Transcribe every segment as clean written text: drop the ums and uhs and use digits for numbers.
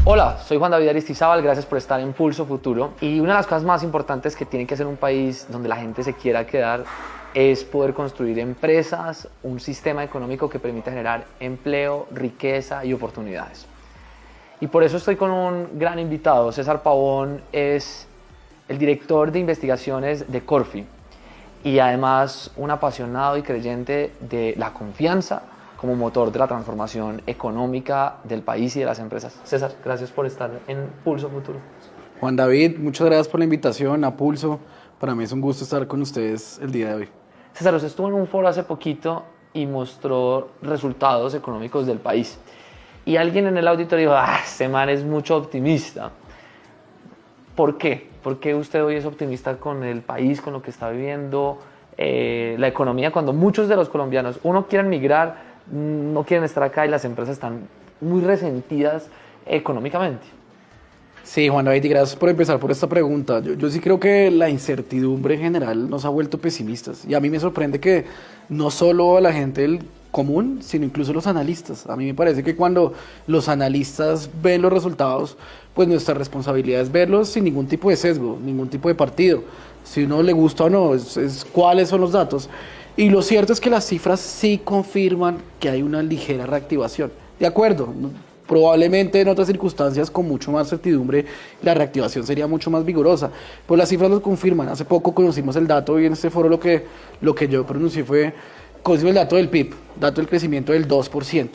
Hola, soy Juan David Aristizábal, gracias por estar en Pulso Futuro. Y una de las cosas más importantes que tiene que hacer un país donde la gente se quiera quedar es poder construir empresas, un sistema económico que permita generar empleo, riqueza y oportunidades. Y por eso estoy con un gran invitado. César Pavón es el director de investigaciones de Corfi y además un apasionado y creyente de la confianza como motor de la transformación económica del país y de las empresas. César, gracias por estar en Pulso Futuro. Juan David, muchas gracias por la invitación a Pulso. Para mí es un gusto estar con ustedes el día de hoy. César, usted estuvo en un foro hace poquito y mostró resultados económicos del país. Y alguien en el auditorio dijo, este man es mucho optimista. ¿Por qué? ¿Por qué usted hoy es optimista con el país, con lo que está viviendo la economía, cuando muchos de los colombianos, uno, quieren migrar, no quieren estar acá y las empresas están muy resentidas económicamente? Sí, Juan David, y gracias por empezar por esta pregunta. Yo sí creo que la incertidumbre en general nos ha vuelto pesimistas. Y a mí me sorprende que no solo a la gente del común, sino incluso los analistas. A mí me parece que cuando los analistas ven los resultados, pues nuestra responsabilidad es verlos sin ningún tipo de sesgo, ningún tipo de partido. Si uno le gusta o no, es cuáles son los datos. Y lo cierto es que las cifras sí confirman que hay una ligera reactivación. De acuerdo, probablemente en otras circunstancias con mucho más certidumbre la reactivación sería mucho más vigorosa, pues las cifras lo confirman. Hace poco conocimos el dato y en este foro lo que yo pronuncié fue, conocimos el dato del PIB, dato del crecimiento del 2%.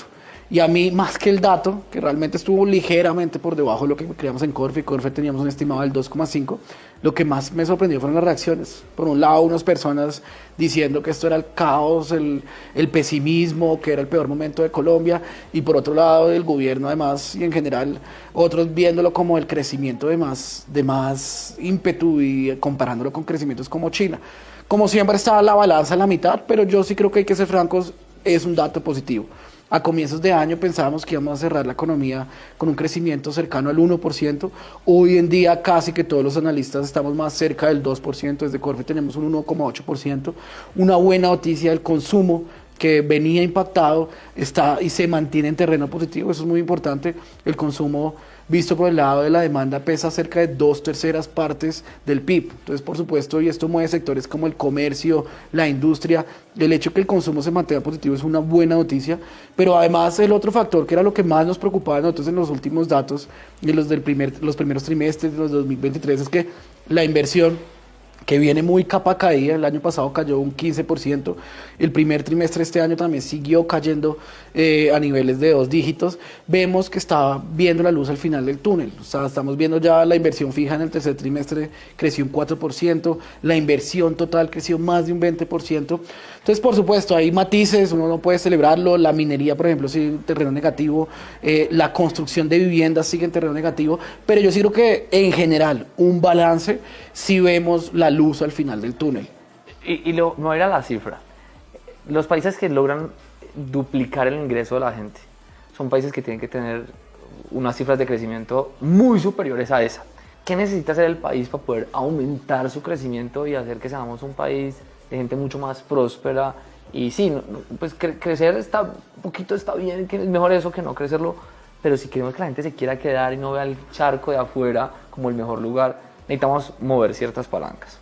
Y a mí, más que el dato, que realmente estuvo ligeramente por debajo de lo que creíamos en Corfi teníamos un estimado del 2,5, lo que más me sorprendió fueron las reacciones. Por un lado, unas personas diciendo que esto era el caos, el pesimismo, que era el peor momento de Colombia, y por otro lado, el gobierno además, y en general, otros viéndolo como el crecimiento de más ímpetu y comparándolo con crecimientos como China. Como siempre está la balanza en la mitad, pero yo sí creo que hay que ser francos, es un dato positivo. A comienzos de año pensábamos que íbamos a cerrar la economía con un crecimiento cercano al 1%. Hoy en día casi que todos los analistas estamos más cerca del 2%. Desde Corfi tenemos un 1,8%. Una buena noticia, el consumo que venía impactado está y se mantiene en terreno positivo. Eso es muy importante. El consumo visto por el lado de la demanda pesa cerca de 2/3 partes del PIB. Entonces, por supuesto, y esto mueve sectores como el comercio, la industria. El hecho de que el consumo se mantenga positivo es una buena noticia, pero además el otro factor que era lo que más nos preocupaba a nosotros en los últimos datos, de los primeros trimestres de los 2023, es que la inversión, que viene muy capa caída, el año pasado cayó un 15%, el primer trimestre de este año también siguió cayendo a niveles de 2 dígitos, vemos que está viendo la luz al final del túnel. O sea, estamos viendo ya la inversión fija en el tercer trimestre creció un 4%, la inversión total creció más de un 20%. Entonces, por supuesto, hay matices, uno no puede celebrarlo, la minería, por ejemplo, sigue en terreno negativo, la construcción de viviendas sigue en terreno negativo, pero yo sí creo que en general, un balance, si vemos la luz al final del túnel. No era la cifra. Los países que logran duplicar el ingreso de la gente son países que tienen que tener unas cifras de crecimiento muy superiores a esa. ¿Qué necesita hacer el país para poder aumentar su crecimiento y hacer que seamos un país de gente mucho más próspera? Y sí, pues crecer está un poquito, está bien, que es mejor eso que no crecerlo, pero si queremos que la gente se quiera quedar y no vea el charco de afuera como el mejor lugar, necesitamos mover ciertas palancas.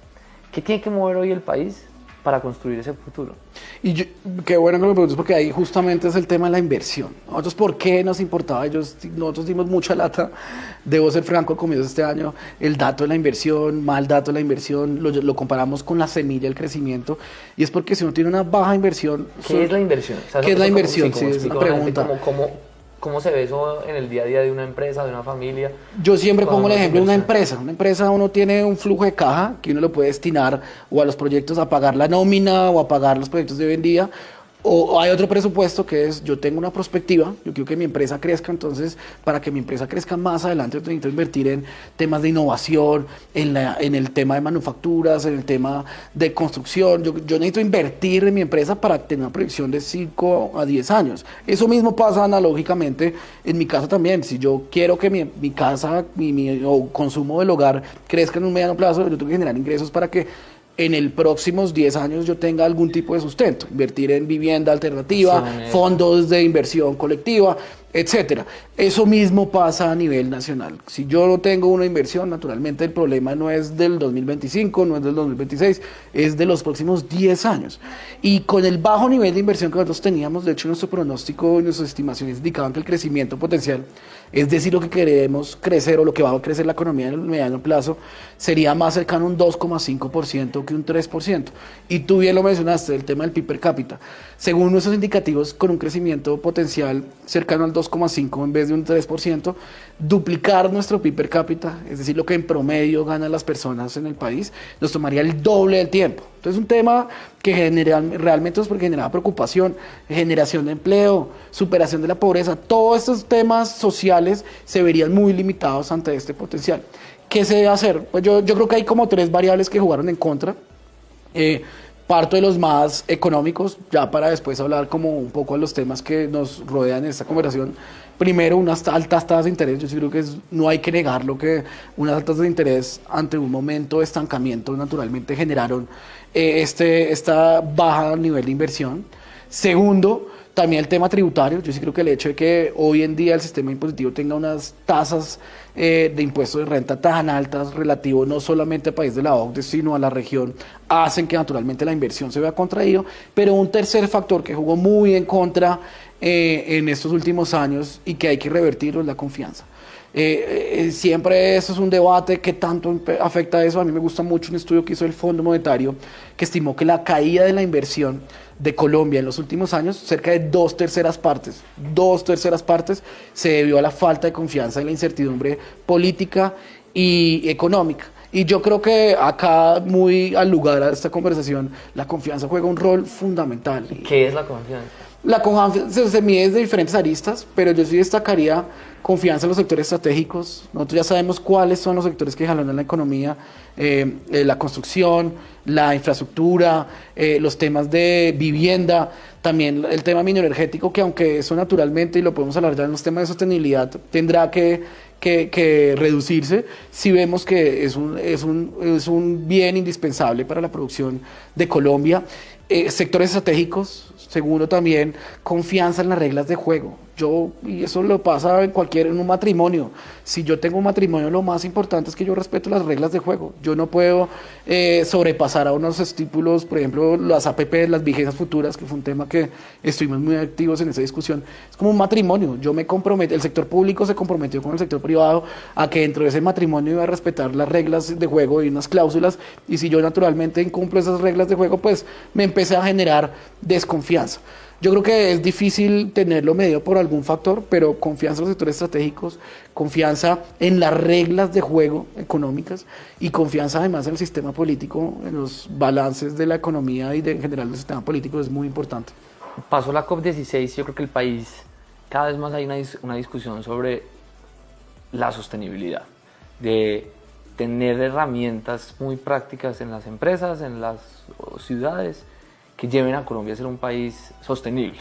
¿Qué tiene que mover hoy el país para construir ese futuro? Qué bueno que me preguntes, porque ahí justamente es el tema de la inversión. Nosotros, ¿por qué nos importaba? Nosotros dimos mucha lata, debo ser franco, al comienzo de este año, el dato de la inversión, mal dato de la inversión, lo comparamos con la semilla del crecimiento, y es porque si uno tiene una baja inversión... ¿Qué es la inversión? O sea, ¿qué es la inversión? Sí, es una pregunta. ¿Cómo se ve eso en el día a día de una empresa, de una familia? Yo siempre pongo el ejemplo de una empresa. Una empresa, uno tiene un flujo de caja que uno lo puede destinar o a los proyectos, a pagar la nómina o a pagar los proyectos de hoy en día. O hay otro presupuesto que es, yo tengo una perspectiva, yo quiero que mi empresa crezca, entonces para que mi empresa crezca más adelante yo necesito invertir en temas de innovación, en el tema de manufacturas, en el tema de construcción. Yo necesito invertir en mi empresa para tener una proyección de 5 a 10 años. Eso mismo pasa analógicamente en mi casa también. Si yo quiero que mi casa, o consumo del hogar crezca en un mediano plazo, yo tengo que generar ingresos para que en el próximos 10 años yo tenga algún tipo de sustento, invertir en vivienda alternativa, fondos de inversión colectiva, etcétera. Eso mismo pasa a nivel nacional. Si yo no tengo una inversión, naturalmente el problema no es del 2025, no es del 2026, es de los próximos 10 años. Y con el bajo nivel de inversión que nosotros teníamos, de hecho nuestro pronóstico y nuestras estimaciones indicaban que el crecimiento potencial, es decir, lo que queremos crecer o lo que va a crecer la economía en el mediano plazo, sería más cercano a un 2,5% que un 3%. Y tú bien lo mencionaste, el tema del PIB per cápita. Según nuestros indicativos, con un crecimiento potencial cercano al 2,5% en vez de un 3%, duplicar nuestro PIB per cápita, es decir, lo que en promedio ganan las personas en el país, nos tomaría el doble del tiempo. Entonces, un tema que realmente es porque generaba preocupación, generación de empleo, superación de la pobreza, todos estos temas sociales se verían muy limitados ante este potencial. ¿Qué se debe hacer? Pues yo creo que hay como 3 variables que jugaron en contra. Parto de los más económicos, ya para después hablar como un poco de los temas que nos rodean en esta conversación. Primero, unas altas tasas de interés. Yo sí creo que no hay que negarlo, que unas altas tasas de interés ante un momento de estancamiento naturalmente generaron esta baja nivel de inversión. Segundo, también el tema tributario. Yo sí creo que el hecho de que hoy en día el sistema impositivo tenga unas tasas de impuestos de renta tan altas relativo no solamente al país de la OCDE, sino a la región, hacen que naturalmente la inversión se vea contraído. Pero un tercer factor que jugó muy en contra en estos últimos años y que hay que revertirlo es la confianza. Siempre eso es un debate que tanto afecta a eso. A mí me gusta mucho un estudio que hizo el Fondo Monetario que estimó que la caída de la inversión de Colombia en los últimos años, cerca de 2/3 partes, se debió a la falta de confianza y la incertidumbre política y económica. Y yo creo que acá, muy al lugar a esta conversación, la confianza juega un rol fundamental. ¿Qué es la confianza? La confianza se mide desde diferentes aristas, pero yo sí destacaría confianza en los sectores estratégicos. Nosotros ya sabemos cuáles son los sectores que jalonan la economía, la construcción, la infraestructura, los temas de vivienda, también el tema mineroenergético, que aunque eso naturalmente, y lo podemos hablar ya en los temas de sostenibilidad, tendrá que reducirse, si vemos que es un bien indispensable para la producción de Colombia. Sectores estratégicos, segundo también, confianza en las reglas de juego. Y eso lo pasa en un matrimonio. Si yo tengo un matrimonio, lo más importante es que yo respeto las reglas de juego. Yo no puedo sobrepasar a unos estípulos, por ejemplo, las APP, las vigencias futuras, que fue un tema que estuvimos muy activos en esa discusión. Es como un matrimonio. Yo me comprometo, el sector público se comprometió con el sector privado a que dentro de ese matrimonio iba a respetar las reglas de juego y unas cláusulas, y si yo naturalmente incumplo esas reglas de juego, pues me empecé a generar desconfianza. Yo creo que es difícil tenerlo medido por algún factor, pero confianza en los sectores estratégicos, confianza en las reglas de juego económicas y confianza además en el sistema político, en los balances de la economía y en general del sistema político es muy importante. Pasó la COP16, yo creo que el país, cada vez más hay una discusión sobre la sostenibilidad, de tener herramientas muy prácticas en las empresas, en las ciudades, que lleven a Colombia a ser un país sostenible.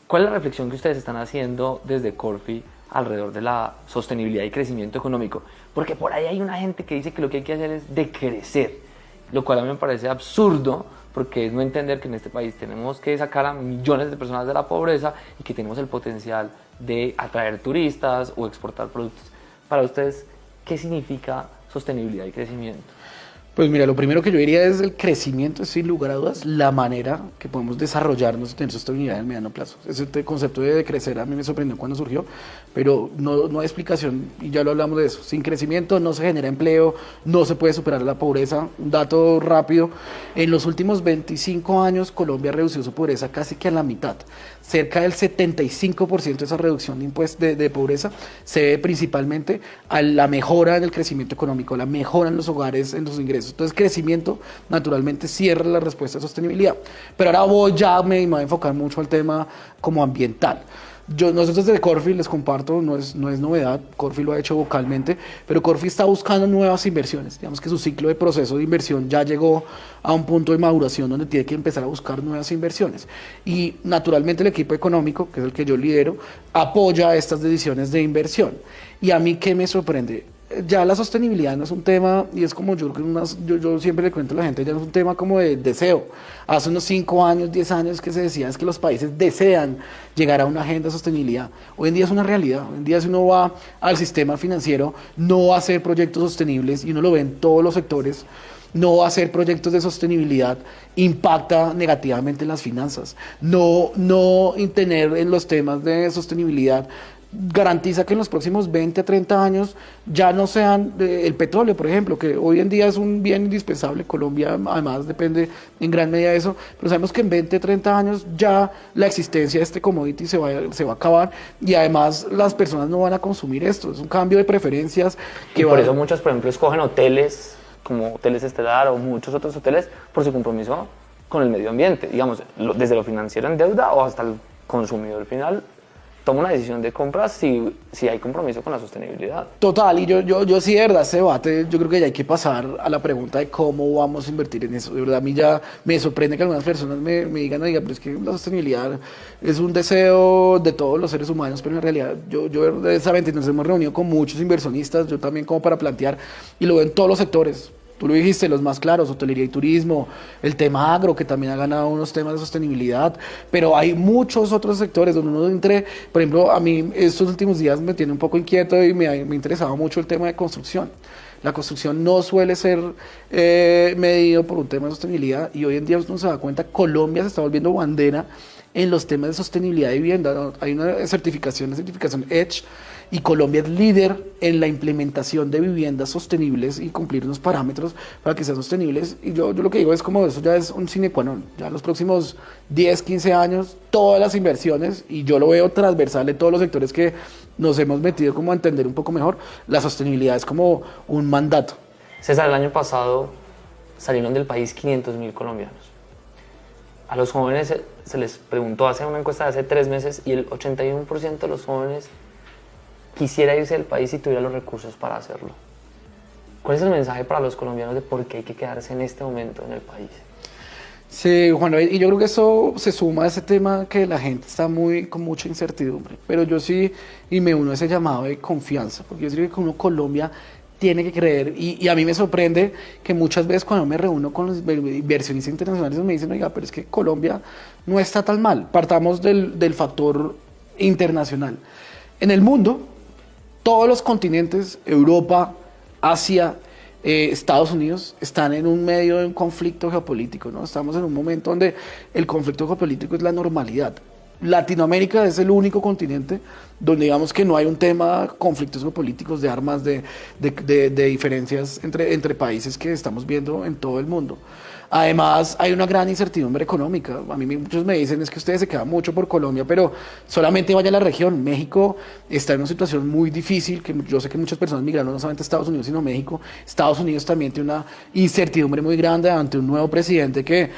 ¿Cuál es la reflexión que ustedes están haciendo desde Corfi alrededor de la sostenibilidad y crecimiento económico? Porque por ahí hay una gente que dice que lo que hay que hacer es decrecer, lo cual a mí me parece absurdo, porque es no entender que en este país tenemos que sacar a millones de personas de la pobreza y que tenemos el potencial de atraer turistas o exportar productos. Para ustedes, ¿qué significa sostenibilidad y crecimiento? Pues mira, lo primero que yo diría es el crecimiento, es sin lugar a dudas la manera que podemos desarrollarnos y tener sostenibilidad en el mediano plazo. Ese concepto de crecer a mí me sorprendió cuando surgió, pero no hay explicación, y ya lo hablamos de eso. Sin crecimiento no se genera empleo, no se puede superar la pobreza. Un dato rápido, en los últimos 25 años Colombia redució su pobreza casi que a la mitad. Cerca del 75% de esa reducción de pobreza se debe principalmente a la mejora en el crecimiento económico, la mejora en los hogares, en los ingresos. Entonces, crecimiento naturalmente cierra la respuesta de sostenibilidad. Pero ahora me voy a enfocar mucho al tema como ambiental. Nosotros desde Corfi, les comparto, no es novedad, Corfi lo ha hecho vocalmente, pero Corfi está buscando nuevas inversiones. Digamos que su ciclo de proceso de inversión ya llegó a un punto de maduración donde tiene que empezar a buscar nuevas inversiones. Y naturalmente el equipo económico, que es el que yo lidero, apoya estas decisiones de inversión. Y a mí, ¿qué me sorprende? ya la sostenibilidad no es un tema, y es como yo siempre le cuento a la gente, ya no es un tema como de deseo. Hace unos 5 años, 10 años que se decía es que los países desean llegar a una agenda de sostenibilidad. Hoy en día es una realidad. Hoy en día si uno va al sistema financiero, no va a hacer proyectos sostenibles, y uno lo ve en todos los sectores. No hacer proyectos de sostenibilidad impacta negativamente en las finanzas. No tener en los temas de sostenibilidad garantiza que en los próximos 20 a 30 años ya no sean el petróleo, por ejemplo, que hoy en día es un bien indispensable. Colombia además depende en gran medida de eso, pero sabemos que en 20 a 30 años ya la existencia de este commodity se va a acabar, y además las personas no van a consumir esto. Es un cambio de preferencias que por eso muchos, por ejemplo, escogen hoteles como Hoteles Estelar o muchos otros hoteles por su compromiso con el medio ambiente. Digamos, desde lo financiero en deuda o hasta el consumidor final toma una decisión de compra si hay compromiso con la sostenibilidad. Total, y yo sí, de verdad, ese debate, yo creo que ya hay que pasar a la pregunta de cómo vamos a invertir en eso. De verdad, a mí ya me sorprende que algunas personas me digan, oiga, pero es que la sostenibilidad es un deseo de todos los seres humanos, pero en realidad yo esa vez nos hemos reunido con muchos inversionistas, yo también como para plantear, y lo veo en todos los sectores. Tú lo dijiste, los más claros, hotelería y turismo, el tema agro, que también ha ganado unos temas de sostenibilidad, pero hay muchos otros sectores donde uno entre. Por ejemplo, a mí estos últimos días me tiene un poco inquieto y me interesaba mucho el tema de construcción. La construcción no suele ser medido por un tema de sostenibilidad, y hoy en día uno se da cuenta, Colombia se está volviendo bandera en los temas de sostenibilidad de vivienda, ¿no? Hay una certificación EDGE, y Colombia es líder en la implementación de viviendas sostenibles y cumplir unos parámetros para que sean sostenibles. Y yo lo que digo es como eso ya es un sine qua non. Ya en los próximos 10, 15 años, todas las inversiones, y yo lo veo transversal en todos los sectores que nos hemos metido como a entender un poco mejor, la sostenibilidad es como un mandato. César, el año pasado salieron del país 500.000 colombianos. A los jóvenes se les preguntó, hace una encuesta de hace 3 meses, y el 81% de los jóvenes quisiera irse del país si tuviera los recursos para hacerlo. ¿Cuál es el mensaje para los colombianos de por qué hay que quedarse en este momento en el país? Sí, Juan David, y yo creo que eso se suma a ese tema que la gente está con mucha incertidumbre, pero yo sí, y me uno a ese llamado de confianza, porque yo creo que como Colombia tiene que creer, y a mí me sorprende que muchas veces cuando me reúno con los inversionistas internacionales me dicen, oiga, pero es que Colombia no está tan mal. Partamos del factor internacional. En el mundo, todos los continentes, Europa, Asia, Estados Unidos, están en un medio de un conflicto geopolítico, ¿no? Estamos en un momento donde el conflicto geopolítico es la normalidad. Latinoamérica es el único continente donde digamos que no hay un tema, conflictos geopolíticos de armas, de diferencias entre países que estamos viendo en todo el mundo. Además, hay una gran incertidumbre económica. A mí muchos me dicen, es que ustedes se quedan mucho por Colombia, pero solamente vaya a la región. México está en una situación muy difícil, que yo sé que muchas personas migraron no solamente a Estados Unidos, sino a México. Estados Unidos también tiene una incertidumbre muy grande ante un nuevo presidente que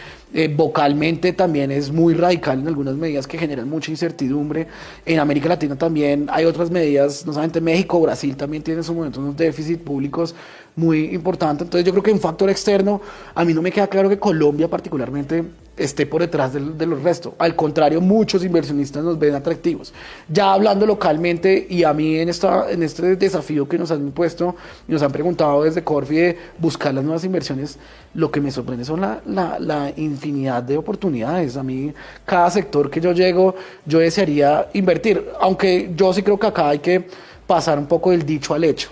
vocalmente también es muy radical en algunas medidas que generan mucha incertidumbre. En América Latina también hay otras medidas, no solamente México, Brasil también tiene en su momento unos déficits públicos muy importantes. Entonces yo creo que un factor externo, a mí no me queda claro que Colombia particularmente esté por detrás de los restos. Al contrario, muchos inversionistas nos ven atractivos. Ya hablando localmente, y a mí en este desafío que nos han impuesto y nos han preguntado desde Corfi de buscar las nuevas inversiones, lo que me sorprende son la infinidad de oportunidades. A mí, cada sector que yo llego, yo desearía invertir, aunque yo sí creo que acá hay que pasar un poco del dicho al hecho.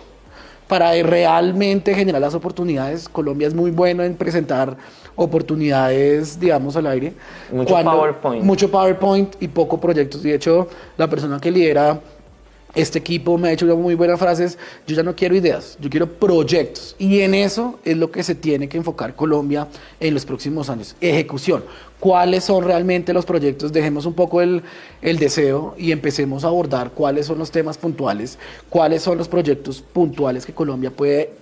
Para realmente generar las oportunidades, Colombia es muy bueno en presentar oportunidades, digamos, al aire. Mucho PowerPoint y poco proyectos. De hecho, la persona que lidera este equipo me ha hecho muy buenas frases. Yo ya no quiero ideas, yo quiero proyectos. Y en eso es lo que se tiene que enfocar Colombia en los próximos años. Ejecución. ¿Cuáles son realmente los proyectos? Dejemos un poco el deseo y empecemos a abordar cuáles son los temas puntuales, cuáles son los proyectos puntuales que Colombia puede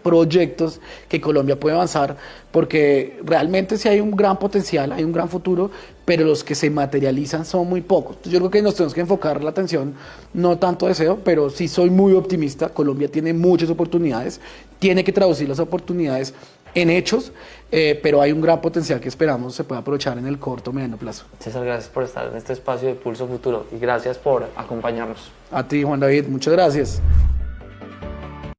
avanzar, porque realmente sí hay un gran potencial, hay un gran futuro, pero los que se materializan son muy pocos. Entonces yo creo que nos tenemos que enfocar la atención, no tanto deseo, pero sí soy muy optimista. Colombia tiene muchas oportunidades, tiene que traducir las oportunidades en hechos, pero hay un gran potencial que esperamos se pueda aprovechar en el corto o mediano plazo. César, gracias por estar en este espacio de Pulso Futuro y gracias por acompañarnos. A ti, Juan David, muchas gracias.